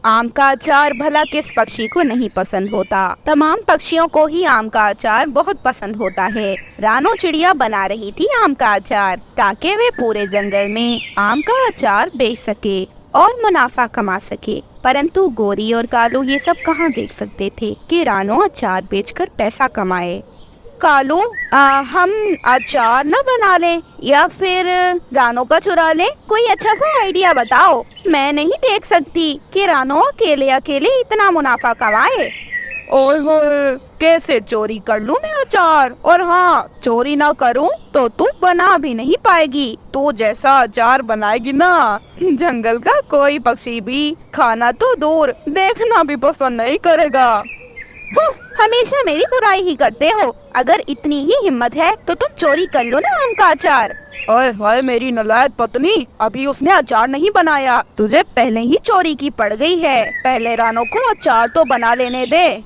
आम का अचार भला किस पक्षी को नहीं पसंद होता। तमाम पक्षियों को ही आम का अचार बहुत पसंद होता है। रानो चिड़िया बना रही थी आम का अचार ताकि वे पूरे जंगल में आम का अचार बेच सके और मुनाफा कमा सके। परंतु गोरी और कालू ये सब कहाँ देख सकते थे कि रानो अचार बेचकर पैसा कमाए। कालू, हम अचार न बना लें या फिर रानो का चुरा लें? कोई अच्छा सा आइडिया बताओ। मैं नहीं देख सकती कि रानो अकेले अकेले इतना मुनाफा कमाए। ओए होए, कैसे चोरी कर लूं मैं अचार? और हाँ, चोरी ना करूं तो तू बना भी नहीं पाएगी। तू जैसा अचार बनाएगी ना, जंगल का कोई पक्षी भी खाना तो दूर देखना भी पसंद नहीं करेगा। हमेशा मेरी बुराई ही करते हो। अगर इतनी ही हिम्मत है तो तुम चोरी कर लो ना आम का अचार। ओए होए मेरी नालायक पत्नी, अभी उसने अचार नहीं बनाया, तुझे पहले ही चोरी की पड़ गई है। पहले रानो को अचार तो बना लेने दे।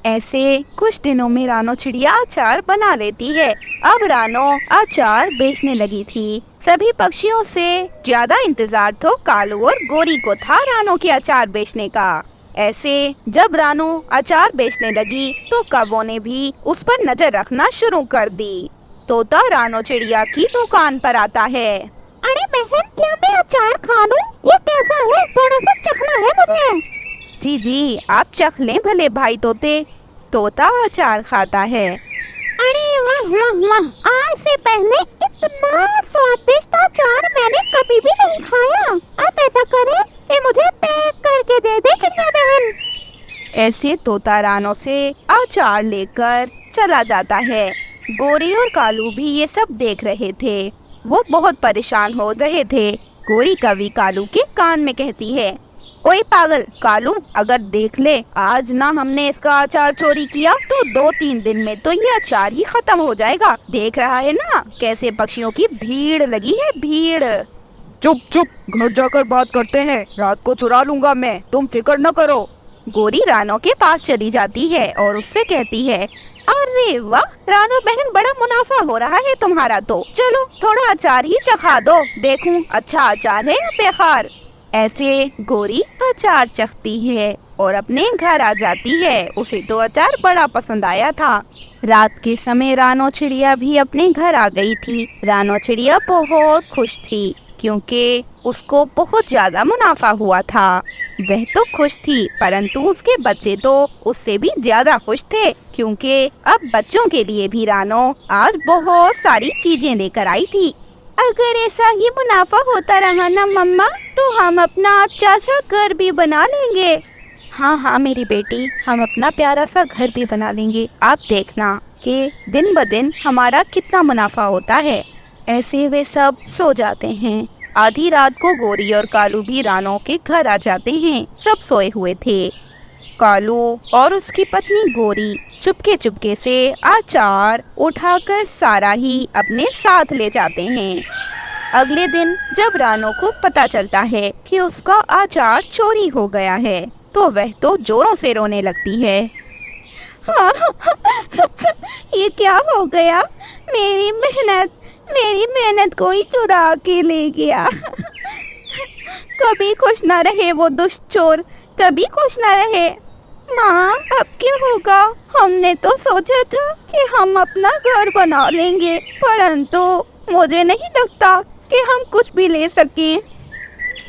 ऐसे कुछ दिनों में रानो चिड़िया अचार बना लेती है। अब रानो अचार बेचने लगी थी। सभी पक्षियों से ज्यादा इंतजार तो कालू और गोरी को था रानो के अचार बेचने का। ऐसे जब रानो अचार बेचने लगी तो कौवों ने भी उस पर नजर रखना शुरू कर दी। तोता रानो चिड़िया की दुकान पर आता है। अरे बहन, क्या मैं अचार खा लूं? ये कैसा है? थोड़ा सा चखना है मुझे। जी जी, आप चख लें भले भाई तोते। तोता अचार खाता है। अरे वाह वाह वाह, आज से पहले इतना स्वादिष्ट अचार मैंने कभी भी नहीं खाया। आप ऐसा करें कि मुझे पैक करके दे दे चिड़िया बहन। ऐसे तोता रानो से अचार लेकर चला जाता है। गोरी और कालू भी ये सब देख रहे थे। वो बहुत परेशान हो रहे थे। गोरी कभी कालू के कान में कहती है, ओए पागल कालू, अगर देख ले आज ना हमने इसका अचार चोरी किया तो 2-3 दिन में तो ये अचार ही खत्म हो जाएगा। देख रहा है ना कैसे पक्षियों की भीड़ लगी है, भीड़। चुप चुप, घर जाकर बात करते हैं। रात को चुरा लूंगा मैं, तुम फिक्र न करो। गोरी रानो के पास चली जाती है और उससे कहती है, अरे वाह रानो बहन, बड़ा मुनाफा हो रहा है तुम्हारा तो। चलो थोड़ा अचार ही चखा दो, देखूं अच्छा अचार है या बेकार। ऐसे गोरी अचार चखती है और अपने घर आ जाती है। उसे तो अचार बड़ा पसंद आया था। रात के समय रानो चिड़िया भी अपने घर आ गई थी। रानो चिड़िया बहुत खुश थी क्योंकि उसको बहुत ज्यादा मुनाफा हुआ था। वह तो खुश थी परंतु उसके बच्चे तो उससे भी ज्यादा खुश थे क्योंकि अब बच्चों के लिए भी रानो आज बहुत सारी चीजें लेकर आई थी। अगर ऐसा ही मुनाफा होता रहा ना मम्मा, तो हम अपना अच्छा सा घर भी बना लेंगे। हाँ हाँ मेरी बेटी, हम अपना प्यारा सा घर भी बना लेंगे। आप देखना कि दिन ब दिन हमारा कितना मुनाफा होता है। ऐसे वे सब सो जाते हैं। आधी रात को गोरी और कालू भी रानो के घर आ जाते हैं। सब सोए हुए थे। कालू और उसकी पत्नी गोरी चुपके चुपके से अचार उठाकर सारा ही अपने साथ ले जाते हैं। अगले दिन जब रानो को पता चलता है कि उसका अचार चोरी हो गया है तो वह तो जोरों से रोने लगती है। ये क्या हो गया? मेरी मेहनत कोई चुरा के ले गया। कभी खुश न रहे वो दुष्ट चोर, कभी खुश न रहे। माँ, अब क्या होगा? हमने तो सोचा था कि हम अपना घर बना लेंगे, परंतु मुझे नहीं लगता कि हम कुछ भी ले सके।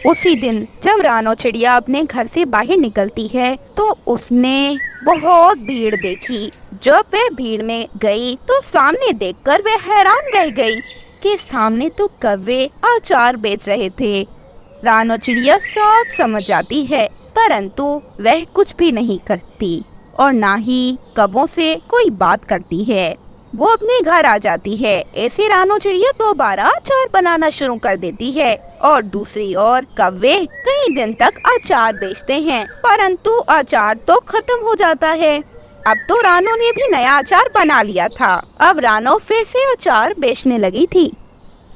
उसी दिन जब रानो चिड़िया अपने घर से बाहर निकलती है तो उसने बहुत भीड़ देखी। जब वह भीड़ में गई तो सामने देखकर वह हैरान रह गई कि सामने तो कौवे अचार बेच रहे थे। रानो चिड़िया सब समझ जाती है परंतु वह कुछ भी नहीं करती और ना ही कौवों से कोई बात करती है। वो अपने घर आ जाती है। ऐसे रानो चिड़िया दोबारा अचार बनाना शुरू कर देती है और दूसरी ओर कौवे कई दिन तक अचार बेचते हैं परंतु अचार तो खत्म हो जाता है। अब तो रानो ने भी नया अचार बना लिया था। अब रानो फिर से अचार बेचने लगी थी।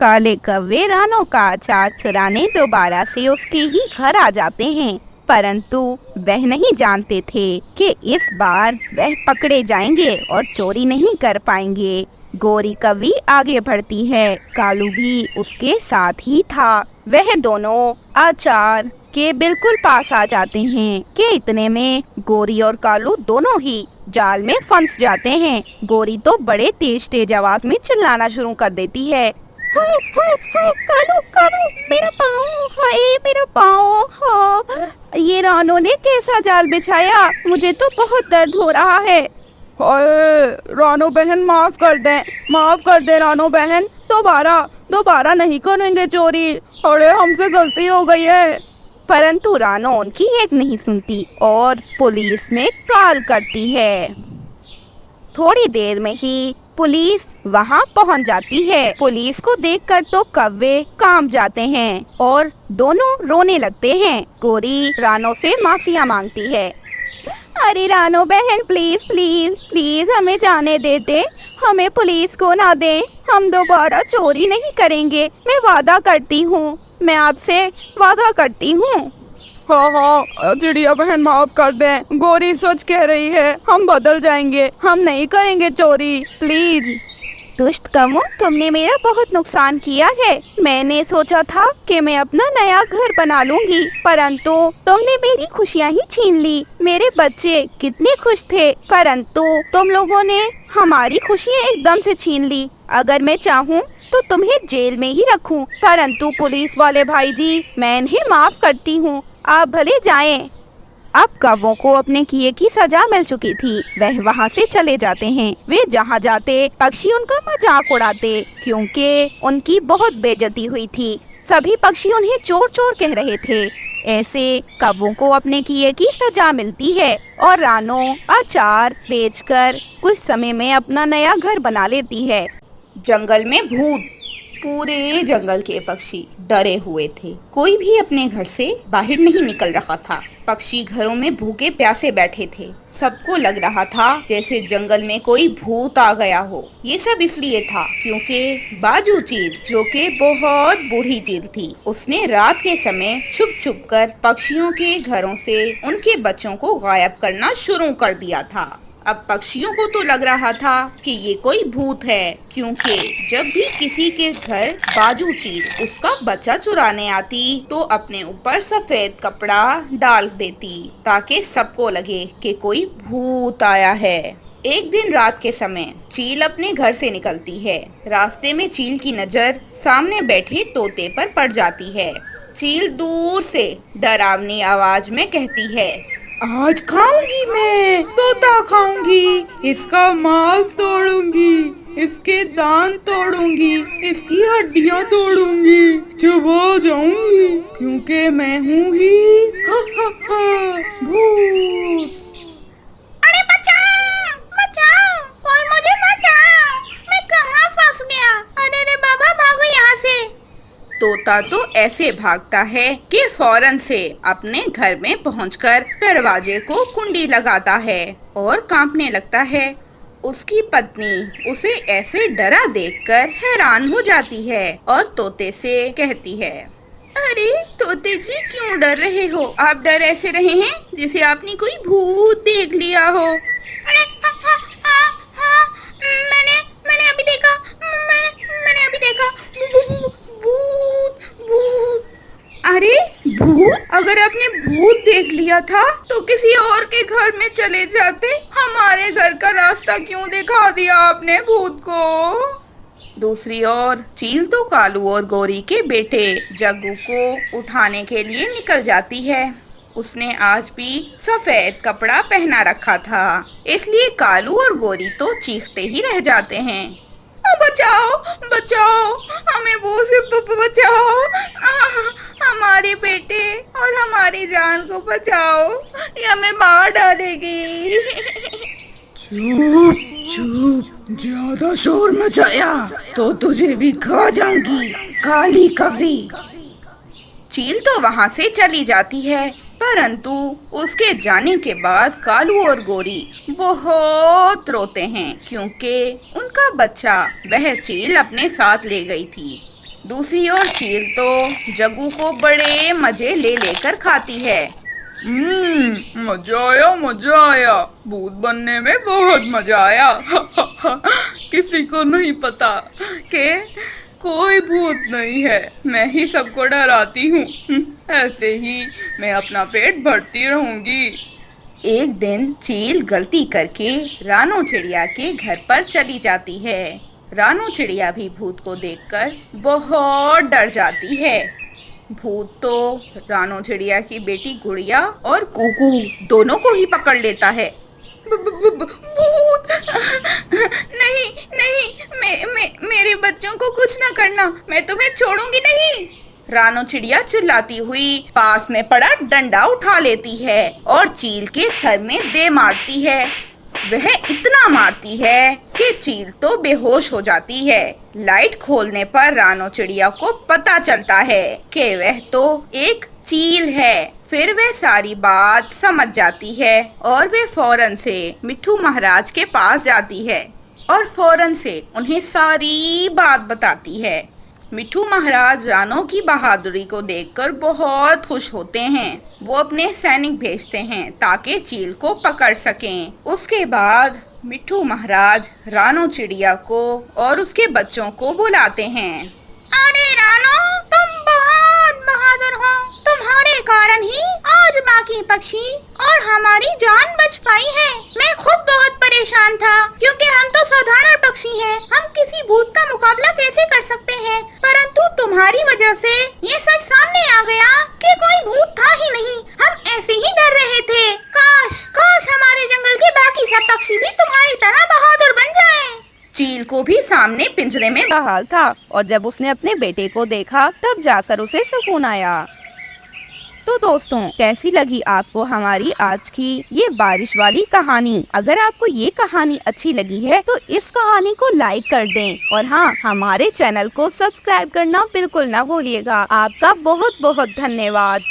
काले कौवे रानो का अचार चुराने दोबारा से उसके ही घर आ जाते हैं परंतु वह नहीं जानते थे कि इस बार वह पकड़े जाएंगे और चोरी नहीं कर पाएंगे। गोरी कौवी आगे बढ़ती है, कालू भी उसके साथ ही था। वह दोनों अचार के बिल्कुल पास आ जाते हैं कि इतने में गोरी और कालू दोनों ही जाल में फंस जाते हैं। गोरी तो बड़े तेज तेज आवाज में चिल्लाना शुरू कर देती है, हाय हाय हाय, कालू कालू, मेरा पाँव, हाय मेरा पाँव, हाँ ये रानों ने कैसा जाल बिछाया, मुझे तो बहुत दर्द हो रहा है। रानो बहन माफ कर दे रानो बहन, दोबारा दोबारा नहीं करेंगे चोरी, अरे हमसे गलती हो गई है। परंतु रानो उनकी एक नहीं सुनती और पुलिस में कॉल करती है। थोड़ी देर में ही पुलिस वहां पहुंच जाती है। पुलिस को देखकर तो कौवे काम जाते हैं और दोनों रोने लगते हैं। गोरी रानो से माफिया मांगती है, अरे रानो बहन प्लीज प्लीज प्लीज हमें जाने दे दे, हमें पुलिस को ना दे, हम दोबारा चोरी नहीं करेंगे, मैं वादा करती हूँ, मैं आपसे वादा करती हूँ। हाँ हाँ चिड़िया बहन माफ कर दे, गोरी सच कह रही है, हम बदल जाएंगे, हम नहीं करेंगे चोरी, प्लीज। दुष्ट कौवों, तुमने मेरा बहुत नुकसान किया है। मैंने सोचा था कि मैं अपना नया घर बना लूंगी, परंतु तुमने मेरी खुशियाँ ही छीन ली। मेरे बच्चे कितने खुश थे, परंतु तुम लोगों ने हमारी खुशियाँ एकदम से छीन ली। अगर मैं चाहूँ तो तुम्हें जेल में ही रखूं, परंतु पुलिस वाले भाई जी, मैं इन्हें माफ करती हूँ, आप भले जाएं। अब कौवों को अपने किए की सजा मिल चुकी थी, वह वहाँ से चले जाते हैं। वे जहाँ जाते पक्षी उनका मजाक उड़ाते, क्योंकि उनकी बहुत बेइज्जती हुई थी। सभी पक्षी उन्हें चोर चोर कह रहे थे। ऐसे कौवों को अपने किए की सजा मिलती है और रानो अचार बेचकर कुछ समय में अपना नया घर बना लेती है। जंगल में भूत। पूरे जंगल के पक्षी डरे हुए थे, कोई भी अपने घर से बाहर नहीं निकल रहा था। पक्षी घरों में भूखे प्यासे बैठे थे। सबको लग रहा था जैसे जंगल में कोई भूत आ गया हो। ये सब इसलिए था क्योंकि बाजू चील, जो कि बहुत बूढ़ी चील थी, उसने रात के समय छुप छुप कर पक्षियों के घरों से उनके बच्चों को गायब करना शुरू कर दिया था। अब पक्षियों को तो लग रहा था कि ये कोई भूत है, क्योंकि जब भी किसी के घर बाजू चील उसका बच्चा चुराने आती तो अपने ऊपर सफेद कपड़ा डाल देती ताकि सबको लगे कि कोई भूत आया है। एक दिन रात के समय चील अपने घर से निकलती है। रास्ते में चील की नजर सामने बैठे तोते पर पड़ जाती है। चील दूर से डरावनी आवाज में कहती है, आज खाऊंगी मैं, तोता खाऊंगी, इसका मांस तोड़ूंगी, इसके दांत तोड़ूंगी, इसकी हड्डियां तोड़ूंगी, चबा जाऊंगी, क्योंकि मैं हूँ ही भूत। अरे बचाओ बचाओ, कोई मुझे बचाओ, मैं कहाँ फंस गया, अरे रे बाबा भागो यहाँ से। तोता तो ऐसे भागता है कि फौरन से अपने घर में पहुंचकर दरवाजे को कुंडी लगाता है और कांपने लगता है। उसकी पत्नी उसे ऐसे डरा देखकर हैरान हो जाती है और तोते से कहती है, अरे तोते जी क्यों डर रहे हो? आप डर ऐसे रहे हैं जैसे आपने कोई भूत देख लिया हो। अरे हाँ, मैंने अभी देखा, मैंने अभी देखा भूत भूत। अरे भूत? अगर आपने भूत देख लिया था तो किसी और के घर में चले जाते, हमारे घर का रास्ता क्यों दिखा दिया आपने भूत को? दूसरी ओर चील तो कालू और गोरी के बेटे जग्गू को उठाने के लिए निकल जाती है। उसने आज भी सफेद कपड़ा पहना रखा था, इसलिए कालू और गोरी तो चीखते ही रह जाते हैं, बचाओ बचाओ, हमें वो से बचाओ, हमारे बेटे और हमारी जान को बचाओ, ये हमें मार डालेगी। चुप चुप, ज्यादा शोर मचाया तो तुझे भी खा जाऊंगी, काली कवरी। चील तो वहाँ से चली जाती है, परंतु उसके जाने के बाद कालू और गोरी बहुत रोते हैं, क्योंकि उनका बच्चा वह चील अपने साथ ले गई थी। दूसरी ओर चील तो जग्गू को बड़े मजे ले लेकर खाती है। मजा आया, भूत बनने में बहुत मजा आया। किसी को नहीं पता कि कोई भूत नहीं है, मैं ही सबको डराती हूँ। ऐसे ही मैं अपना पेट भरती रहूंगी। एक दिन चील गलती करके रानो चिड़िया के घर पर चली जाती है। रानो चिड़िया भी भूत को देखकर बहुत डर जाती है। भूत तो रानो चिड़िया की बेटी गुड़िया और कुकू दोनों को ही पकड़ लेता है। भूत! नहीं नहीं, मेरे बच्चों को कुछ ना करना, मैं तुम्हें छोड़ूंगी नहीं। रानो चिड़िया चिल्लाती हुई पास में पड़ा डंडा उठा लेती है और चील के सर में दे मारती है। वह इतना मारती है कि चील तो बेहोश हो जाती है। लाइट खोलने पर रानो चिड़िया को पता चलता है कि वह तो एक चील है। फिर वह सारी बात समझ जाती है और वह फौरन से मिट्ठू महाराज के पास जाती है और फौरन से उन्हें सारी बात बताती है। मिट्ठू महाराज रानो की बहादुरी को देखकर बहुत खुश होते हैं। वो अपने सैनिक भेजते हैं ताकि चील को पकड़ सकें। उसके बाद मिट्ठू महाराज रानो चिड़िया को और उसके बच्चों को बुलाते हैं। अरे रानो, तुम बहुत बहादुर हो। तुम्हारे कारण ही आज बाकी पक्षी और हमारी जान बच पाई है। मैं खुद बहुत परेशान था क्योंकि हम तो साधारण पक्षी हैं। हम किसी भूत का मुकाबला कैसे कर सकते हैं, परंतु तुम्हारी वजह से ये सच सामने आ गया कि कोई भूत था ही नहीं। हम ऐसे ही डर रहे थे। काश काश हमारे जंगल के बाकी सब पक्षी भी तुम्हारी तरह बहादुर बन जाएं। चील को भी सामने पिंजरे में का हाल था और जब उसने अपने बेटे को देखा तब जाकर उसे सुकून आया। तो दोस्तों, कैसी लगी आपको हमारी आज की ये बारिश वाली कहानी? अगर आपको ये कहानी अच्छी लगी है तो इस कहानी को लाइक कर दें और हाँ, हमारे चैनल को सब्सक्राइब करना बिल्कुल ना भूलिएगा। आपका बहुत बहुत धन्यवाद।